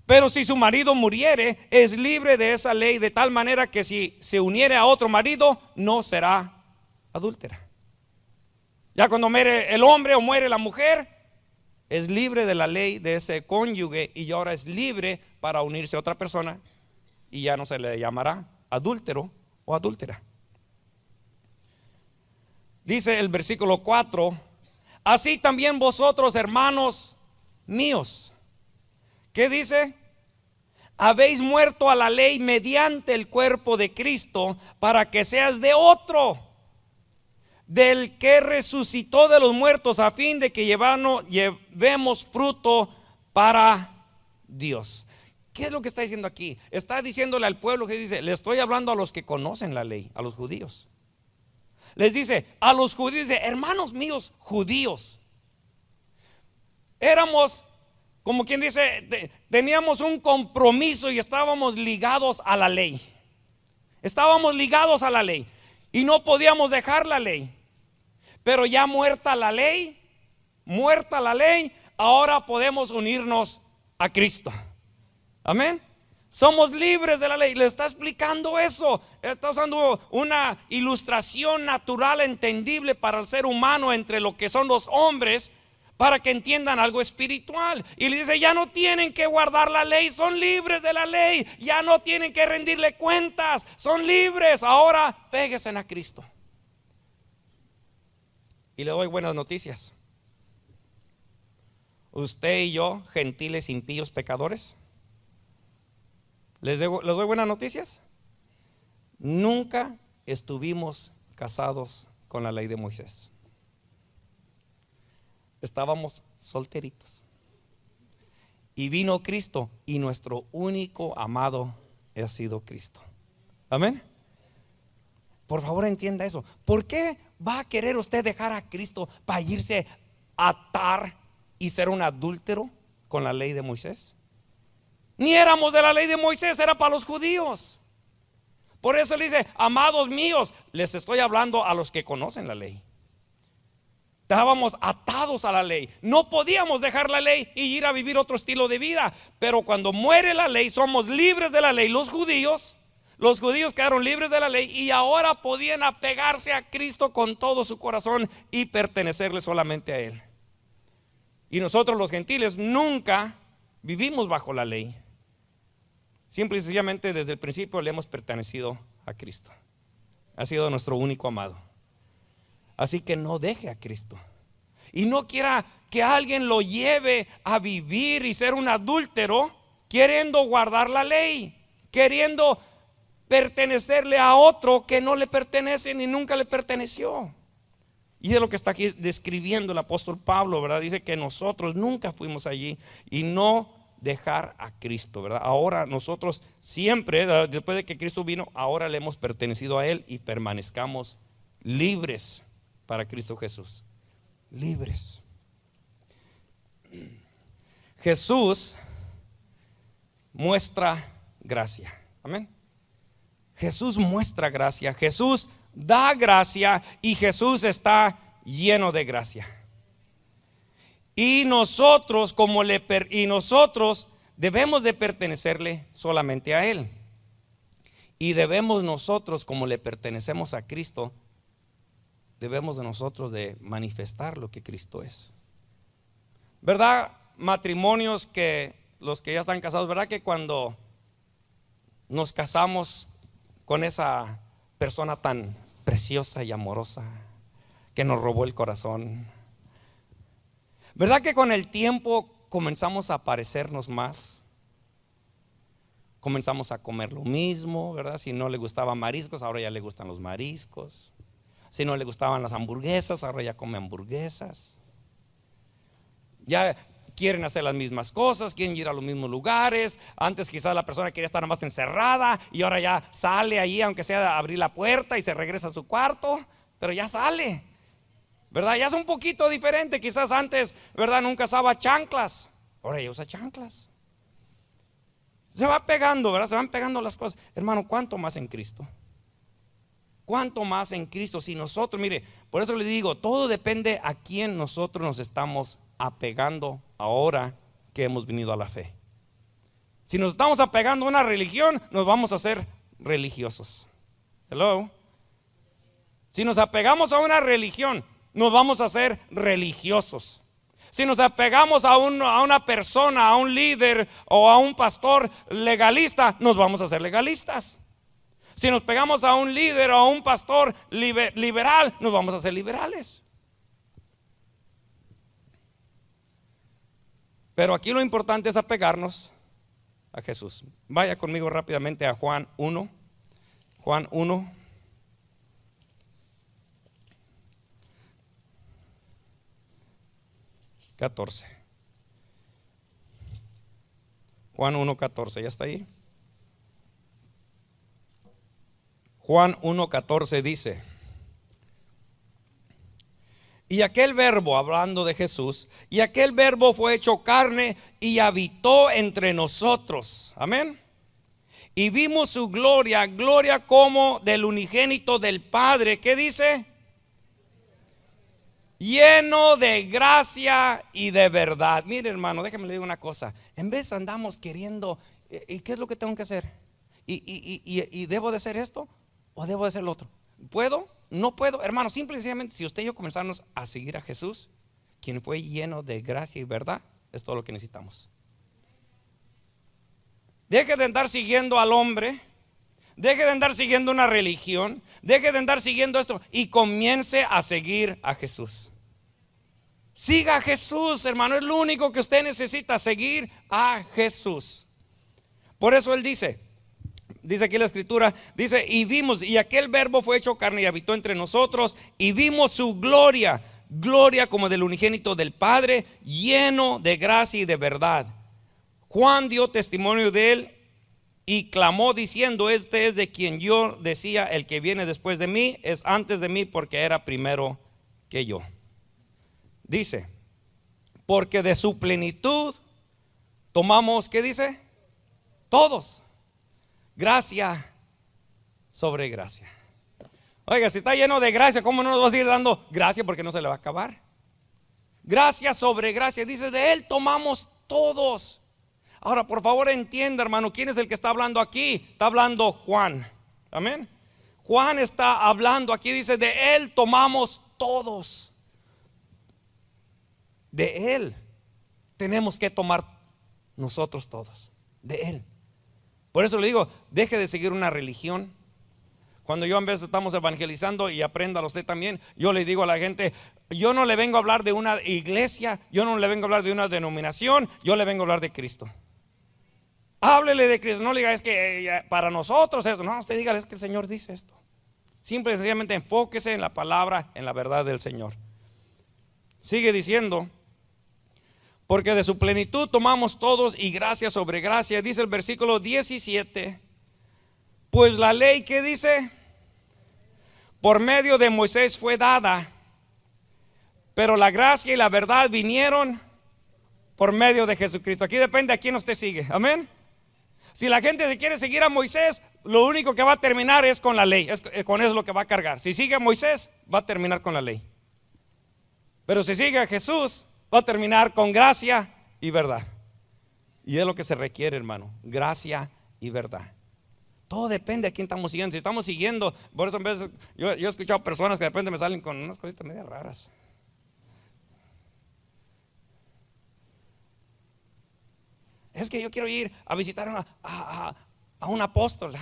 Pero si su marido muriere, es libre de esa ley, de tal manera que si se uniere a otro marido, no será adúltera. Ya cuando muere el hombre o muere la mujer, es libre de la ley de ese cónyuge y ahora es libre para unirse a otra persona y ya no se le llamará adúltero o adúltera. Dice el versículo 4: así también vosotros, hermanos míos, ¿qué dice? Habéis muerto a la ley mediante el cuerpo de Cristo, para que seas de otro, del que resucitó de los muertos, a fin de que llevemos fruto para Dios. ¿Qué es lo que está diciendo aquí? Está diciéndole al pueblo, que dice, le estoy hablando a los que conocen la ley, a los judíos. Les dice a los judíos, dice, hermanos míos judíos, éramos, como quien dice, teníamos un compromiso y estábamos ligados a la ley. Estábamos ligados a la ley y no podíamos dejar la ley. Pero ya muerta la ley, ahora podemos unirnos a Cristo. Amén. Somos libres de la ley. Le está explicando eso. Está usando una ilustración natural, entendible para el ser humano entre lo que son los hombres, para que entiendan algo espiritual. Y le dice, ya no tienen que guardar la ley, son libres de la ley. Ya no tienen que rendirle cuentas, son libres. Ahora péguense a Cristo. Y le doy buenas noticias. Usted y yo, gentiles, impíos, pecadores, les doy buenas noticias. Nunca estuvimos casados con la ley de Moisés. Estábamos solteritos. Y vino Cristo, y nuestro único amado ha sido Cristo. Amén. Por favor, entienda eso. ¿Por qué va a querer usted dejar a Cristo para irse a atar y ser un adúltero con la ley de Moisés? Ni éramos de la ley de Moisés, era para los judíos. Por eso le dice, amados míos, les estoy hablando a los que conocen la ley. Estábamos atados a la ley, no podíamos dejar la ley y ir a vivir otro estilo de vida. Pero cuando muere la ley, somos libres de la ley. Los judíos quedaron libres de la ley y ahora podían apegarse a Cristo con todo su corazón y pertenecerle solamente a Él. Y nosotros los gentiles nunca vivimos bajo la ley. Simple y sencillamente desde el principio le hemos pertenecido a Cristo. Ha sido nuestro único amado. Así que no deje a Cristo. Y no quiera que alguien lo lleve a vivir y ser un adúltero, queriendo guardar la ley, queriendo pertenecerle a otro que no le pertenece ni nunca le perteneció. Y es lo que está aquí describiendo el apóstol Pablo, ¿verdad? Dice que nosotros nunca fuimos allí y no dejar a Cristo, ¿verdad? Ahora nosotros siempre, después de que Cristo vino, ahora le hemos pertenecido a Él y permanezcamos libres para Cristo Jesús. Libres. Jesús muestra gracia. Amén. Jesús muestra gracia, Jesús da gracia y Jesús está lleno de gracia. Y nosotros debemos de pertenecerle solamente a Él. Y debemos nosotros, como le pertenecemos a Cristo, debemos de nosotros de manifestar lo que Cristo es. ¿Verdad? Matrimonios que los que ya están casados, ¿verdad? Que cuando nos casamos con esa persona tan preciosa y amorosa que nos robó el corazón, ¿Verdad que con el tiempo comenzamos a parecernos más? Comenzamos a comer lo mismo, ¿verdad? Si no le gustaban mariscos, ahora ya le gustan los mariscos. Si no le gustaban las hamburguesas, ahora ya come hamburguesas. Ya quieren hacer las mismas cosas, quieren ir a los mismos lugares. Antes quizás la persona quería estar nada más encerrada y ahora ya sale ahí, aunque sea a abrir la puerta y se regresa a su cuarto, pero ya sale, ¿verdad? Ya es un poquito diferente. Quizás antes, ¿verdad? Nunca usaba chanclas, ahora ya usa chanclas. Se va pegando, ¿verdad? Se van pegando las cosas. Hermano, ¿cuánto más en Cristo? ¿Cuánto más en Cristo? Si nosotros, mire, por eso le digo, todo depende a quién nosotros nos estamos apegando ahora que hemos venido a la fe. Si nos estamos apegando a una religión, nos vamos a hacer religiosos. Hello. Si nos apegamos a una religión, nos vamos a hacer religiosos. Si nos apegamos a una persona, a un líder o a un pastor legalista, nos vamos a hacer legalistas. Si nos pegamos a un líder o a un pastor liberal, nos vamos a hacer liberales. Pero aquí lo importante es apegarnos a Jesús. Vaya conmigo rápidamente a Juan 1. Juan 1. Juan 1:14, ¿ya está ahí? Juan 1:14 dice: y aquel verbo, hablando de Jesús, y aquel verbo fue hecho carne y habitó entre nosotros. Amén. Y vimos su gloria, gloria como del unigénito del Padre. ¿Qué dice? Lleno de gracia y de verdad. Mire, hermano, déjame le digo una cosa. En vez andamos queriendo, ¿y qué es lo que tengo que hacer? ¿Y debo de hacer esto o debo de hacer lo otro? ¿Puedo? ¿No puedo? Hermano, simple y sencillamente, si usted y yo comenzamos a seguir a Jesús, quien fue lleno de gracia y verdad, es todo lo que necesitamos. Deje de andar siguiendo al hombre. Deje de andar siguiendo una religión. Deje de andar siguiendo esto y comience a seguir a Jesús. Siga a Jesús, hermano. Es lo único que usted necesita, seguir a Jesús. Por eso él dice aquí la escritura, dice: y vimos, y aquel verbo fue hecho carne y habitó entre nosotros, y vimos su gloria, gloria como del unigénito del Padre, lleno de gracia y de verdad. Juan dio testimonio de él y clamó diciendo: este es de quien yo decía, el que viene después de mí es antes de mí, porque era primero que yo. Dice: porque de su plenitud tomamos, ¿qué dice? Todos. Gracia sobre gracia. Oiga, si está lleno de gracia, ¿cómo no nos va a seguir dando gracia? Porque no se le va a acabar. Gracia sobre gracia. Dice: de él tomamos todos. Ahora, por favor, entienda, hermano, ¿quién es el que está hablando aquí? Está hablando Juan. Amén. Juan está hablando aquí, dice: de él tomamos todos. De él tenemos que tomar nosotros todos. De él. Por eso le digo, deje de seguir una religión. Cuando yo en vez estamos evangelizando, y apréndalo usted también, yo le digo a la gente: yo no le vengo a hablar de una iglesia, yo no le vengo a hablar de una denominación, yo le vengo a hablar de Cristo. Háblele de Cristo, no le diga es que para nosotros eso. No, usted dígale es que el Señor dice esto. Simple y sencillamente enfóquese en la palabra, en la verdad del Señor. Sigue diciendo: porque de su plenitud tomamos todos y gracia sobre gracia. Dice el versículo 17: pues la ley, ¿qué dice? Por medio de Moisés fue dada, pero la gracia y la verdad vinieron por medio de Jesucristo. Aquí depende a quién usted sigue. Amén. Si la gente se quiere seguir a Moisés, lo único que va a terminar es con la ley. Con eso lo que va a cargar. Si sigue a Moisés, va a terminar con la ley. Pero si sigue a Jesús, va a terminar con gracia y verdad. Y es lo que se requiere, hermano: gracia y verdad. Todo depende a quién estamos siguiendo. Si estamos siguiendo, por eso en vez yo he escuchado personas que de repente me salen con unas cositas medio raras. Es que yo quiero ir a visitar a un apóstol.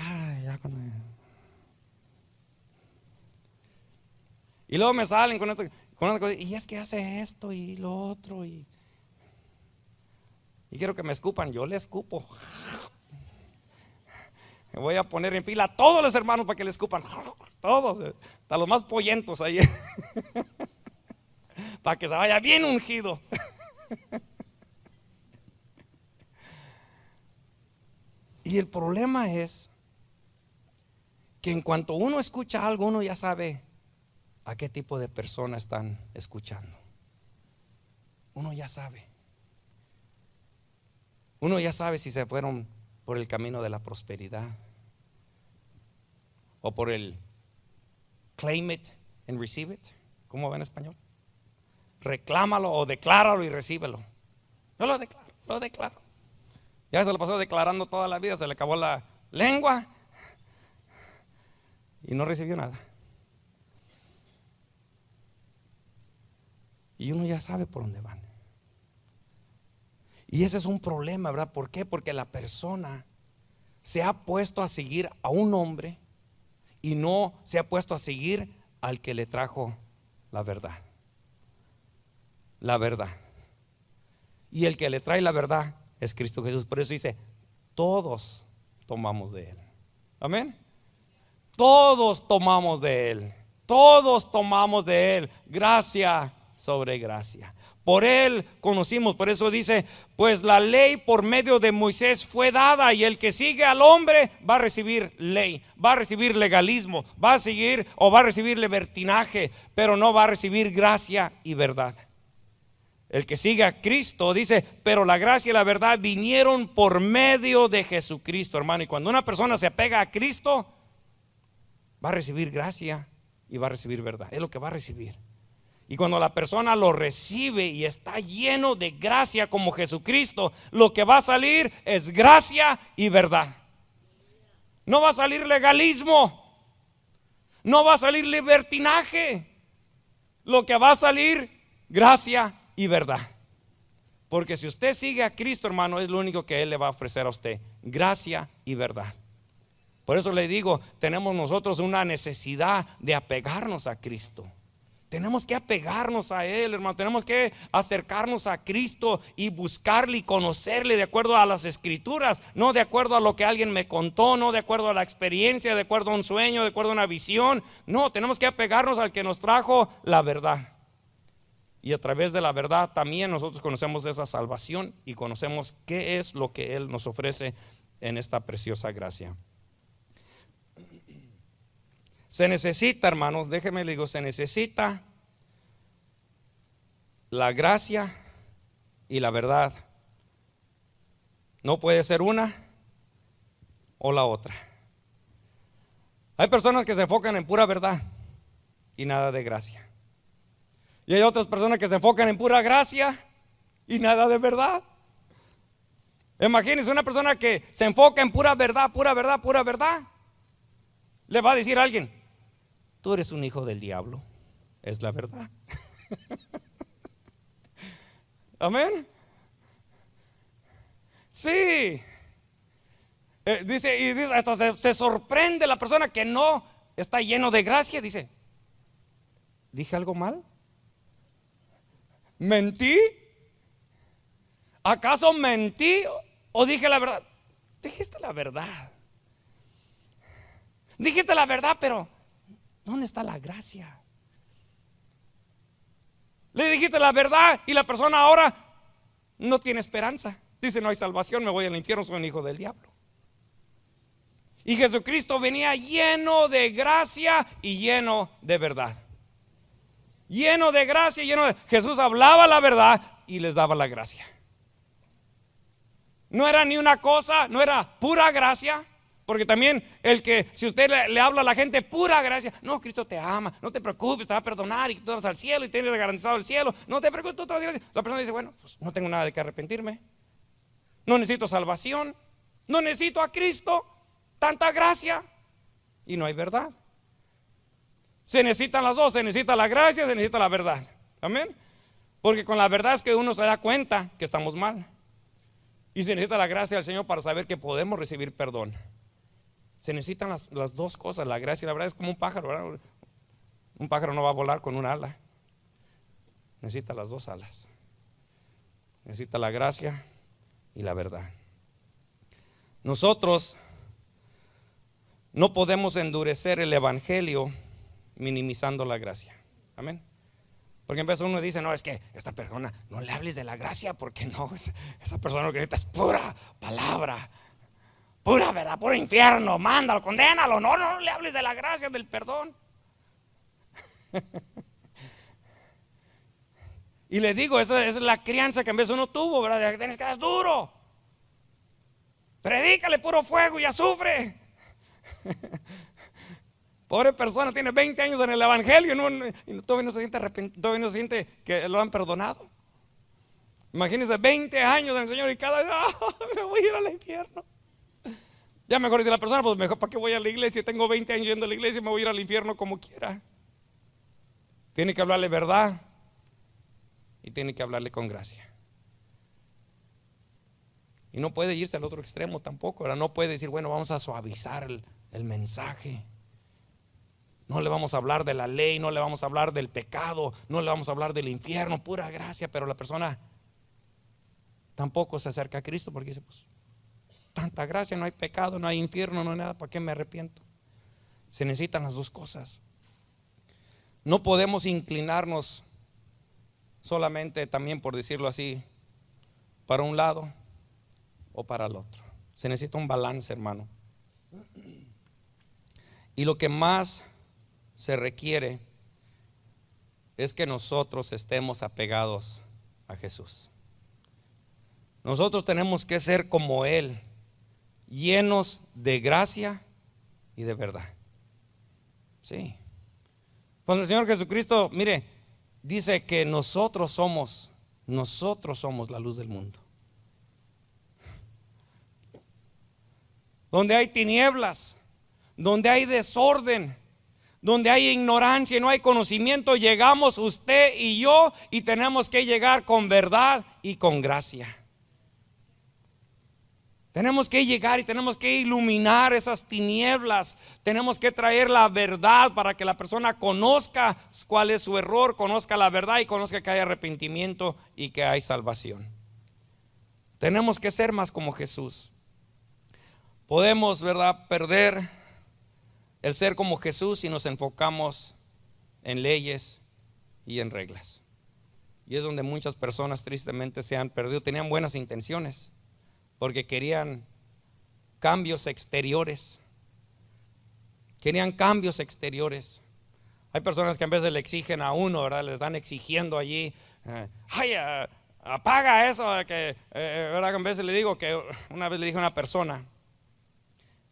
Y luego me salen con otra cosa, y es que hace esto y lo otro, y quiero que me escupan. Yo le escupo. Me voy a poner en fila a todos los hermanos para que le escupan. Todos, hasta los más pollentos ahí. Para que se vaya bien ungido. Y el problema es que en cuanto uno escucha algo, uno ya sabe a qué tipo de persona están escuchando. Uno ya sabe. Uno ya sabe si se fueron por el camino de la prosperidad o por el claim it and receive it. ¿Cómo va en español? Reclámalo o decláralo y recíbelo. Yo lo declaro. Ya se lo pasó declarando toda la vida, se le acabó la lengua y no recibió nada. Y uno ya sabe por dónde van. Y ese es un problema, ¿verdad? ¿Por qué? Porque la persona se ha puesto a seguir a un hombre y no se ha puesto a seguir al que le trajo la verdad. La verdad. Y el que le trae la verdad es Cristo Jesús. Por eso dice, todos tomamos de Él. Amén. Todos tomamos de Él. Todos tomamos de Él. Gracia sobre gracia. Por Él conocimos. Por eso dice, pues la ley por medio de Moisés fue dada, y el que sigue al hombre va a recibir ley, va a recibir legalismo, va a recibir libertinaje, pero no va a recibir gracia y verdad. El que sigue a Cristo, dice, pero la gracia y la verdad vinieron por medio de Jesucristo, hermano. Y cuando una persona se apega a Cristo, va a recibir gracia y va a recibir verdad. Es lo que va a recibir. Y cuando la persona lo recibe y está lleno de gracia como Jesucristo, lo que va a salir es gracia y verdad. No va a salir legalismo, no va a salir libertinaje. Lo que va a salir, gracia y verdad. Porque si usted sigue a Cristo, hermano, es lo único que Él le va a ofrecer a usted, gracia y verdad. Por eso le digo, tenemos nosotros una necesidad de apegarnos a Cristo. Tenemos que apegarnos a Él, hermano. Tenemos que acercarnos a Cristo y buscarle y conocerle de acuerdo a las Escrituras, no de acuerdo a lo que alguien me contó, no de acuerdo a la experiencia, de acuerdo a un sueño, de acuerdo a una visión. No, tenemos que apegarnos al que nos trajo la verdad. Y a través de la verdad también nosotros conocemos esa salvación y conocemos qué es lo que Él nos ofrece en esta preciosa gracia. Se necesita, hermanos, déjenme le digo, se necesita la gracia y la verdad. No puede ser una o la otra. Hay personas que se enfocan en pura verdad y nada de gracia. Y hay otras personas que se enfocan en pura gracia y nada de verdad. Imagínense una persona que se enfoca en pura verdad, pura verdad, pura verdad. Le va a decir a alguien, tú eres un hijo del diablo. Es la verdad. Amén. Sí. Dice, hasta se sorprende la persona que no está lleno de gracia. Dice, ¿dije algo mal? ¿Mentí? ¿Acaso mentí o dije la verdad? Dijiste la verdad. Dijiste la verdad, pero ¿dónde está la gracia? Le dijiste la verdad y la persona ahora no tiene esperanza. Dice, no hay salvación, me voy al infierno, soy un hijo del diablo. Y Jesucristo venía lleno de gracia y lleno de verdad. Lleno de gracia, Jesús hablaba la verdad y les daba la gracia. No era ni una cosa, no era pura gracia. Porque también si usted le habla a la gente pura gracia, no, Cristo te ama, no te preocupes, te va a perdonar y tú vas al cielo y tienes garantizado el cielo, no te preocupes, tú te vas a ir. La persona dice, bueno, pues no tengo nada de que arrepentirme, no necesito salvación, no necesito a Cristo, tanta gracia, y no hay verdad. Se necesitan las dos, se necesita la gracia, se necesita la verdad. Amén. Porque con la verdad es que uno se da cuenta que estamos mal. Y se necesita la gracia del Señor para saber que podemos recibir perdón. Se necesitan las dos cosas, la gracia y la verdad. Es como un pájaro, ¿verdad? Un pájaro no va a volar con una ala. Necesita las dos alas. Necesita la gracia y la verdad. Nosotros no podemos endurecer el evangelio minimizando la gracia. Amén. Porque en vez uno dice, no, es que esta persona no le hables de la gracia, porque no, esa persona lo que necesita es pura palabra, pura verdad, puro infierno, mándalo, condénalo. No le hables de la gracia, del perdón. Y le digo, esa es la crianza que en vez uno tuvo, ¿verdad? Tienes que dar duro. Predícale puro fuego y azufre. Pobre persona, tiene 20 años en el evangelio y todavía no se siente arrepentido, todavía no se siente que lo han perdonado. Imagínense 20 años en el Señor y cada vez, me voy a ir al infierno. Ya mejor dice la persona, pues mejor, ¿para qué voy a la iglesia? Tengo 20 años yendo a la iglesia y me voy a ir al infierno como quiera. Tiene que hablarle verdad y tiene que hablarle con gracia. Y no puede irse al otro extremo tampoco. Ahora no puede decir, bueno, vamos a suavizar el mensaje. No le vamos a hablar de la ley, no le vamos a hablar del pecado, no le vamos a hablar del infierno, pura gracia. Pero la persona tampoco se acerca a Cristo porque dice, pues tanta gracia, no hay pecado, no hay infierno, no hay nada, ¿para qué me arrepiento? Se necesitan las dos cosas. No podemos inclinarnos solamente, también por decirlo así, para un lado o para el otro. Se necesita un balance, hermano. Y lo que más se requiere es que nosotros estemos apegados a Jesús. Nosotros tenemos que ser como Él, llenos de gracia y de verdad. Sí. Cuando el Señor Jesucristo, mire, dice que nosotros somos la luz del mundo. Donde hay tinieblas, donde hay desorden, donde hay ignorancia y no hay conocimiento, llegamos usted y yo y tenemos que llegar con verdad y con gracia. Tenemos que llegar y tenemos que iluminar esas tinieblas. Tenemos que traer la verdad para que la persona conozca cuál es su error, conozca la verdad y conozca que hay arrepentimiento y que hay salvación. Tenemos que ser más como Jesús. Podemos, ¿verdad?, perder el ser como Jesús si nos enfocamos en leyes y en reglas. Y es donde muchas personas tristemente se han perdido. Tenían buenas intenciones porque querían cambios exteriores. Querían cambios exteriores. Hay personas que en vez de le exigen a uno, ¿verdad?, le están exigiendo allí, apaga eso, ¿verdad? En vez le digo que una vez le dije a una persona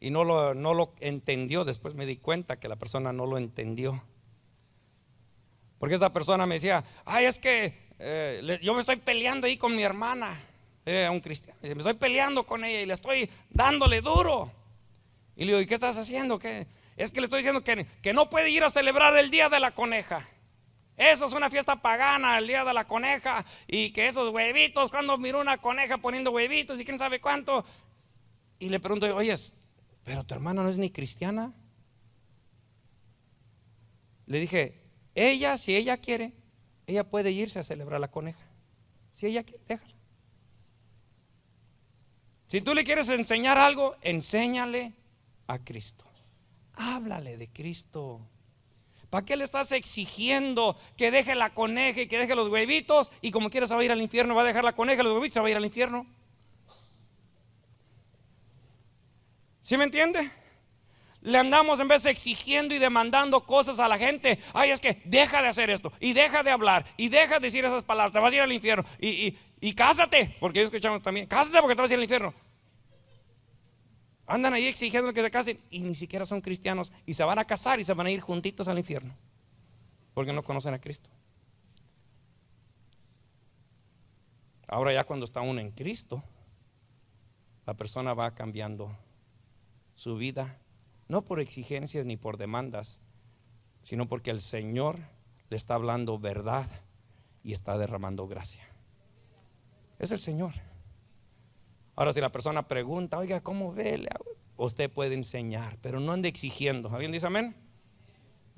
y no lo entendió. Después me di cuenta que la persona no lo entendió, porque esta persona me decía, es que yo me estoy peleando ahí con mi hermana. Era un cristiano, me estoy peleando con ella y le estoy dándole duro. Y le digo, ¿y qué estás haciendo? Es que le estoy diciendo que no puede ir a celebrar el día de la coneja. Eso es una fiesta pagana, el día de la coneja. Y que esos huevitos, cuando miró una coneja poniendo huevitos y quién sabe cuánto. Y le pregunto, oye, pero tu hermana no es ni cristiana. Le dije, si ella quiere, ella puede irse a celebrar la coneja. Si ella quiere, déjala. Si tú le quieres enseñar algo, enséñale a Cristo. Háblale de Cristo. ¿Para qué le estás exigiendo que deje la coneja y que deje los huevitos? Y como quiera se va a ir al infierno, va a dejar la coneja y los huevitos, se va a ir al infierno. ¿Sí me entiende? Le andamos en vez de exigiendo y demandando cosas a la gente. Es que deja de hacer esto y deja de hablar y deja de decir esas palabras, te vas a ir al infierno. Y cásate, porque escuchamos también, cásate porque te vas a ir al infierno. Andan ahí exigiendo que se casen y ni siquiera son cristianos y se van a casar y se van a ir juntitos al infierno porque no conocen a Cristo. Ahora ya cuando está uno en Cristo, la persona va cambiando su vida, no por exigencias ni por demandas, sino porque el Señor le está hablando verdad y está derramando gracia. Es el Señor. Ahora si la persona pregunta, oiga, ¿cómo ve? Usted puede enseñar, pero no ande exigiendo. ¿Alguien dice amén?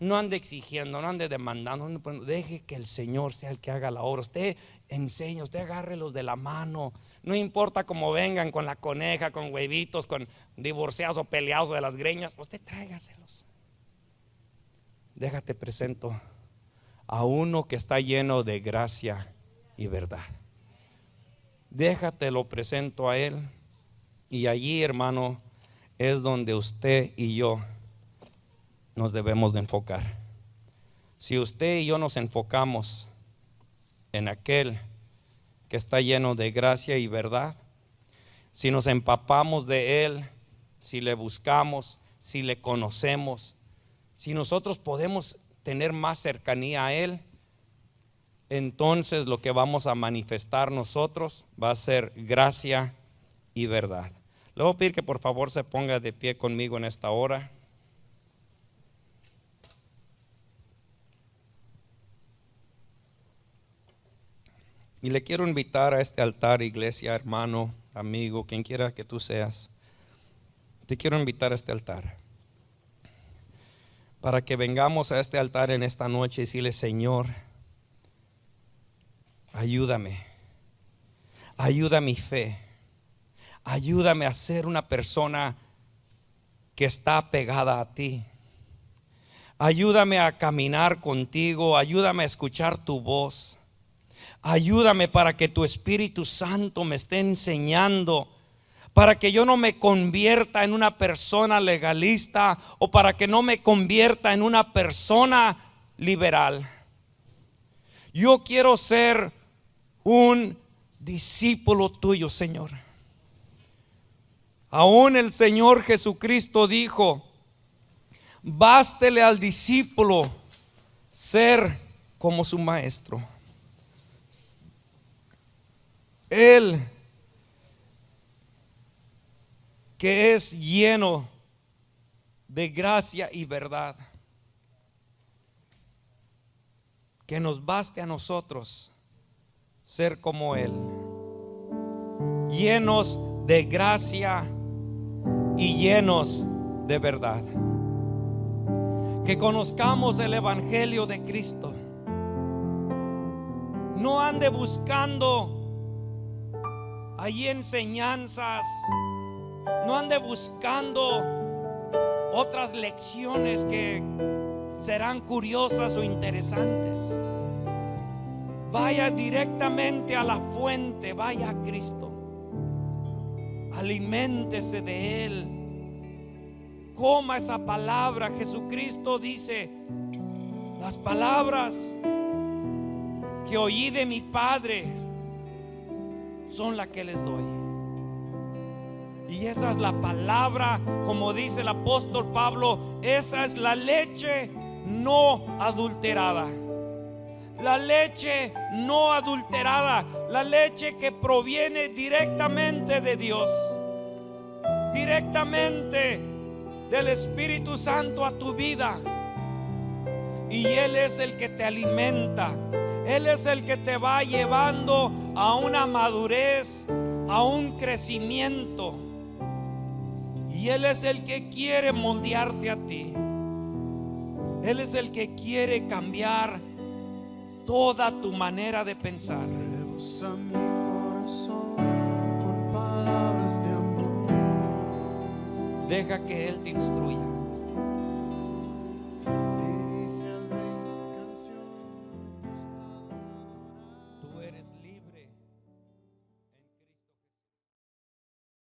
No ande exigiendo, no ande demandando, deje que el Señor sea el que haga la obra. Usted enseña, usted agárrelos de la mano. No importa cómo vengan, con la coneja, con huevitos, con divorciados o peleados de las greñas, usted tráigaselos. Déjate presento a uno que está lleno de gracia y verdad. Déjate lo presento a Él. Y allí, hermano, es donde usted y yo nos debemos de enfocar. Si usted y yo nos enfocamos en aquel que está lleno de gracia y verdad, si nos empapamos de Él, si le buscamos, si le conocemos, si nosotros podemos tener más cercanía a Él, entonces lo que vamos a manifestar nosotros va a ser gracia y verdad. Le voy a pedir que por favor se ponga de pie conmigo en esta hora. Y le quiero invitar a este altar, iglesia, hermano, amigo, quien quiera que tú seas. Te quiero invitar a este altar, para que vengamos a este altar en esta noche y decirle: Señor, ayúdame, ayuda mi fe, ayúdame a ser una persona que está pegada a ti. Ayúdame a caminar contigo, ayúdame a escuchar tu voz. Ayúdame para que tu Espíritu Santo me esté enseñando, para que yo no me convierta en una persona legalista, o para que no me convierta en una persona liberal. Yo quiero ser un discípulo tuyo, Señor. Aún el Señor Jesucristo dijo: bástele al discípulo ser como su maestro. Él que es lleno de gracia y verdad, que nos baste a nosotros ser como Él, llenos de gracia y llenos de verdad. Que conozcamos el Evangelio de Cristo. No ande buscando allí enseñanzas, no ande buscando otras lecciones que serán curiosas o interesantes. Vaya directamente a la fuente, vaya a Cristo, aliméntese de Él, coma esa palabra. Jesucristo dice: las palabras que oí de mi Padre son las que les doy. Y esa es la palabra, como dice el apóstol Pablo, esa es la leche no adulterada. La leche no adulterada, la leche que proviene directamente de Dios, directamente del Espíritu Santo a tu vida. Y Él es el que te alimenta, Él es el que te va llevando a una madurez, a un crecimiento. Y Él es el que quiere moldearte a ti. Él es el que quiere cambiar toda tu manera de pensar. Rebosa mi corazón con palabras de amor. Deja que Él te instruya.